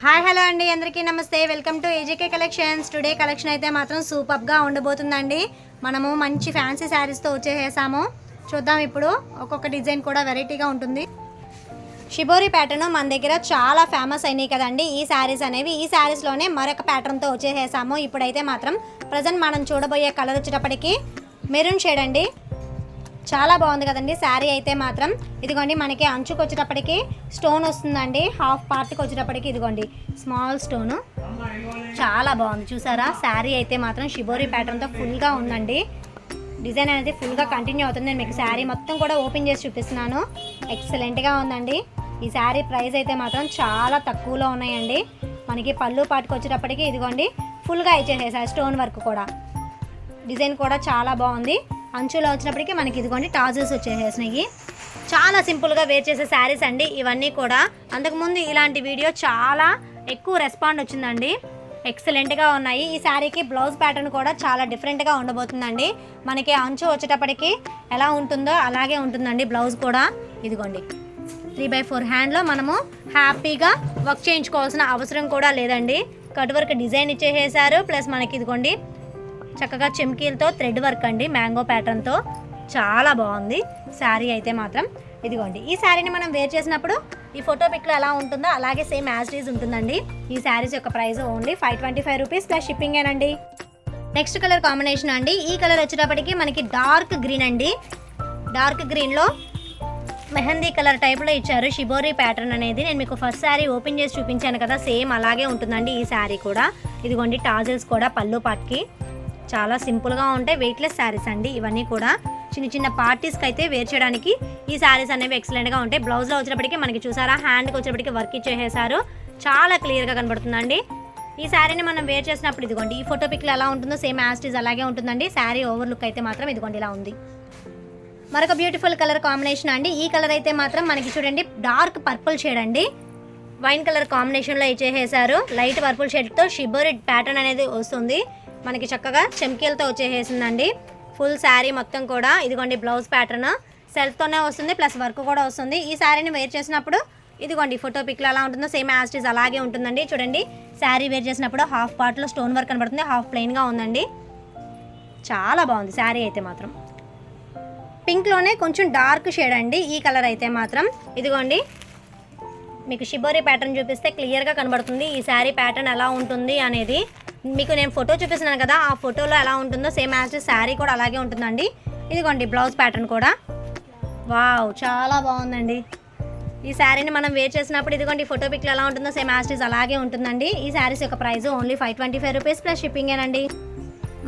Hi hello అండి, అందరికీ నమస్తే. Welcome to AJK collections. Today collection అయితే మాత్రం సూపర్గా ఉండబోతుందండి. మనము మంచి ఫ్యాన్సీ శారీస్తో వచ్చేసాము. చూద్దాం ఇప్పుడు. ఒక్కొక్క డిజైన్ కూడా వెరైటీగా ఉంటుంది. షిబోరి ప్యాటర్న్ మన దగ్గర చాలా ఫేమస్ అయినాయి కదండి ఈ శారీస్ అనేవి. ఈ శారీస్లోనే మరొక ప్యాటర్న్తో వచ్చేసాము. ఇప్పుడైతే మాత్రం ప్రజెంట్ మనం చూడబోయే కలర్ వచ్చేటప్పటికి మెరూన్ షేడ్ అండి. చాలా బాగుంది కదండి శారీ అయితే మాత్రం. ఇదిగోండి మనకి అంచుకు వచ్చేటప్పటికి స్టోన్ వస్తుందండి. హాఫ్ పార్ట్కి వచ్చేటప్పటికి ఇదిగోండి స్మాల్ స్టోను. చాలా బాగుంది చూసారా. శారీ అయితే మాత్రం షిబోరి ప్యాటర్న్తో ఫుల్గా ఉందండి. డిజైన్ అనేది ఫుల్గా కంటిన్యూ అవుతుంది. నేను మీకు శారీ మొత్తం కూడా ఓపెన్ చేసి చూపిస్తున్నాను. ఎక్సలెంట్గా ఉందండి. ఈ శారీ ప్రైస్ అయితే మాత్రం చాలా తక్కువలో ఉన్నాయండి. మనకి పళ్ళు పాటుకు వచ్చేటప్పటికి ఇదిగోండి ఫుల్గా ఇచ్చేసేసారు. స్టోన్ వర్క్ కూడా, డిజైన్ కూడా చాలా బాగుంది. అంచులో వచ్చినప్పటికీ మనకి ఇదిగోండి టాజిల్స్ వచ్చేసేసినాయి. చాలా సింపుల్గా వేర్ చేసే శారీస్ అండి ఇవన్నీ కూడా. అంతకుముందు ఇలాంటి వీడియో చాలా ఎక్కువ రెస్పాండ్ వచ్చిందండి. ఎక్సలెంట్గా ఉన్నాయి. ఈ శారీకి బ్లౌజ్ ప్యాటర్న్ కూడా చాలా డిఫరెంట్గా ఉండబోతుందండి. మనకి అంచు వచ్చేటప్పటికి ఎలా ఉంటుందో అలాగే ఉంటుందండి బ్లౌజ్ కూడా. ఇదిగోండి 3/4 హ్యాండ్లో మనము హ్యాపీగా వర్క్ చేయించుకోవాల్సిన అవసరం కూడా లేదండి. కట్ వర్క్ డిజైన్ ఇచ్చేసేసారు. ప్లస్ మనకి ఇదిగోండి చక్కగా చెమ్కీలతో థ్రెడ్ వర్క్ అండి, మ్యాంగో ప్యాటర్న్తో. చాలా బాగుంది శారీ అయితే మాత్రం. ఇదిగోండి ఈ శారీని మనం వేర్ చేసినప్పుడు ఈ ఫోటో పిక్లో ఎలా ఉంటుందో అలాగే సేమ్ యాజ్ ఈజ్ ఉంటుందండి. ఈ శారీస్ యొక్క ప్రైస్ ఓన్లీ 525 రూపీస్ ప్లస్ షిప్పింగేనండి. నెక్స్ట్ కలర్ కాంబినేషన్ అండి. ఈ కలర్ వచ్చేటప్పటికి మనకి డార్క్ గ్రీన్ అండి. డార్క్ గ్రీన్లో మెహందీ కలర్ టైప్లో ఇచ్చారు షిబోరి ప్యాటర్న్ అనేది. నేను మీకు ఫస్ట్ శారీ ఓపెన్ చేసి చూపించాను కదా, సేమ్ అలాగే ఉంటుందండి ఈ శారీ కూడా. ఇదిగోండి టాజిల్స్ కూడా పళ్ళు పాట్కి. చాలా సింపుల్గా ఉంటాయి. వెయిట్లెస్ శారీస్ అండి ఇవన్నీ కూడా. చిన్న చిన్న పార్టీస్కి అయితే వేర్ చేయడానికి ఈ శారీస్ అనేవి ఎక్సలెంట్గా ఉంటాయి. బ్లౌజ్లో వచ్చేటప్పటికి మనకి చూసారా హ్యాండ్కి వచ్చేటప్పటికి వర్క్ ఇచ్చేసారు. చాలా క్లియర్గా కనబడుతుందండి. ఈ శారీని మనం వేర్ చేసినప్పుడు ఇదిగోండి ఈ ఫోటో పిక్లో ఎలా ఉంటుందో సేమ్ యాస్టీజ్ అలాగే ఉంటుందండి. శారీ ఓవర్ లుక్ అయితే మాత్రం ఇదిగోండి ఇలా ఉంది. మరొక బ్యూటిఫుల్ కలర్ కాంబినేషన్ అండి. ఈ కలర్ అయితే మాత్రం మనకి చూడండి డార్క్ పర్పుల్ షేడ్ అండి. వైన్ కలర్ కాంబినేషన్లో ఇచ్చేసారు. లైట్ పర్పుల్ షేడ్తో షిబోరి ప్యాటర్న్ అనేది వస్తుంది. మనకి చక్కగా చెమ్కీలతో వచ్చేసిందండి ఫుల్ శారీ మొత్తం కూడా. ఇదిగోండి బ్లౌజ్ ప్యాటర్న్ సెల్ఫ్తోనే వస్తుంది, ప్లస్ వర్క్ కూడా వస్తుంది. ఈ శారీని వేర్ చేసినప్పుడు ఇదిగోండి ఫోటో పిక్లో ఎలా ఉంటుందో సేమ్ యాస్టీజ్ అలాగే ఉంటుందండి. చూడండి శారీ వేర్ చేసినప్పుడు హాఫ్ పార్ట్లో స్టోన్ వర్క్ కనబడుతుంది, హాఫ్ ప్లెయిన్గా ఉందండి. చాలా బాగుంది శారీ అయితే మాత్రం. పింక్లోనే కొంచెం డార్క్ షేడ్ అండి ఈ కలర్ అయితే మాత్రం. ఇదిగోండి మీకు షిబోరి ప్యాటర్న్ చూపిస్తే క్లియర్గా కనబడుతుంది ఈ శారీ ప్యాటర్న్ ఎలా ఉంటుంది అనేది. మీకు నేను ఫోటో చూపిస్తున్నాను కదా, ఆ ఫోటోలో ఎలా ఉంటుందో సేమ్ యాజ్ శారీ కూడా అలాగే ఉంటుందండి. ఇదిగోండి బ్లౌజ్ ప్యాటర్న్ కూడా. వావ్ చాలా బాగుందండి. ఈ శారీని మనం వేర్ చేసినప్పుడు ఇదిగోండి ఫోటో పిక్లో ఎలా ఉంటుందో సేమ్ యాజ్ అలాగే ఉంటుందండి. ఈ శారీస్ యొక్క ప్రైస్ ఓన్లీ 525 రూపీస్ ప్లస్ షిప్పింగేనండి.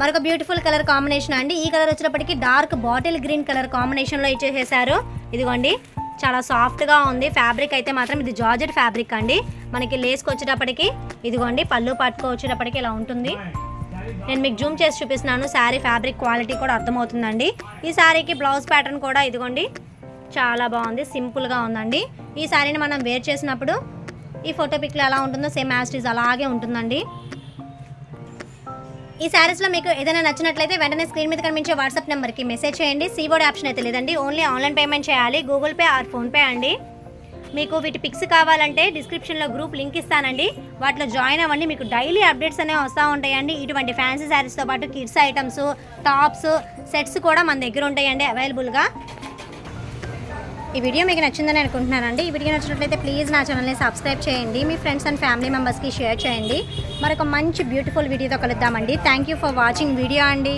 మరొక బ్యూటిఫుల్ కలర్ కాంబినేషన్ అండి. ఈ కలర్ వచ్చేటప్పటికి డార్క్ బాటిల్ గ్రీన్ కలర్ కాంబినేషన్లో ఇచ్చేసేసారు. ఇదిగోండి చాలా సాఫ్ట్గా ఉంది. ఫ్యాబ్రిక్ అయితే మాత్రం ఇది జార్జెట్ ఫ్యాబ్రిక్ అండి. మనకి లేస్కి వచ్చేటప్పటికి ఇదిగోండి పళ్ళు పట్టుకు వచ్చేటప్పటికి ఇలా ఉంటుంది. నేను మీకు జూమ్ చేసి చూపిస్తున్నాను. శారీ ఫ్యాబ్రిక్ క్వాలిటీ కూడా అర్థమవుతుందండి. ఈ శారీకి బ్లౌజ్ ప్యాటర్న్ కూడా ఇదిగోండి చాలా బాగుంది, సింపుల్గా ఉందండి. ఈ శారీని మనం వేర్ చేసినప్పుడు ఈ ఫోటో పిక్లో ఎలా ఉంటుందో సేమ్ యాస్టీజ్ అలాగే ఉంటుందండి. ఈ శారీస్లో మీకు ఏదైనా నచ్చినట్లయితే వెంటనే స్క్రీన్ మీద కనిపించే వాట్సాప్ నెంబర్కి మెసేజ్ చేయండి. సీబోర్డ్ ఆప్షన్ అయితే లేదండి, ఓన్లీ ఆన్లైన్ పేమెంట్ చేయాలి. గూగుల్ పే ఆర్ ఫోన్పే అండి. మీకు వీటి పిక్స్ కావాలంటే డిస్క్రిప్షన్లో గ్రూప్ లింక్ ఇస్తానండి, వాటిలో జాయిన్ అవ్వండి. మీకు డైలీ అప్డేట్స్ అనేవి వస్తూ ఉంటాయండి. ఇటువంటి ఫ్యాన్సీ శారీస్తో పాటు కిడ్స్ ఐటమ్స్, టాప్స్, సెట్స్ కూడా మన దగ్గర ఉంటాయండి అవైలబుల్గా. ఈ వీడియో మీకు నచ్చిందని అనుకుంటున్నానండి. ఈ వీడియో నచ్చినట్లయితే ప్లీజ్ నా ఛానల్ని సబ్స్క్రైబ్ చేయండి. మీ ఫ్రెండ్స్ అండ్ ఫ్యామిలీ మెంబర్స్కి షేర్ చేయండి. మరొక మంచి బ్యూటిఫుల్ వీడియోతో కలుద్దామండి. Thank you for watching video అండి.